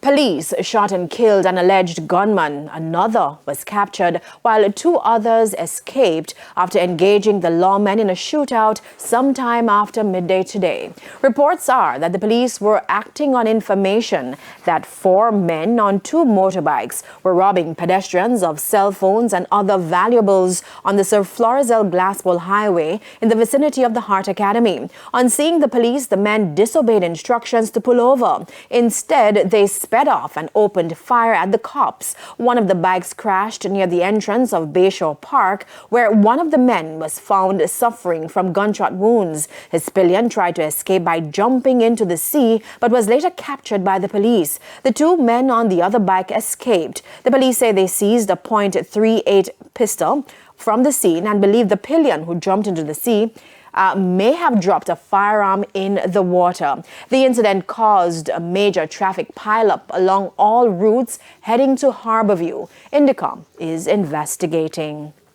Police shot and killed an alleged gunman. Another was captured, while two others escaped after engaging the lawmen in a shootout sometime after midday today. Reports are that the police were acting on information that four men on two motorbikes were robbing pedestrians of cell phones and other valuables on the Sir Florizel Glasswell Highway in the vicinity of the Heart Academy. On seeing the police, the men disobeyed instructions to pull over. Instead, they sped off and opened fire at the cops. One of the bikes crashed near the entrance of Bayshore Park, where one of the men was found suffering from gunshot wounds. His pillion tried to escape by jumping into the sea, but was later captured by the police. The two men on the other bike escaped. The police say they seized a .38 pistol from the scene and believe the pillion who jumped into the sea may have dropped a firearm in the water. The incident caused a major traffic pileup along all routes heading to Harborview. Indicom is investigating.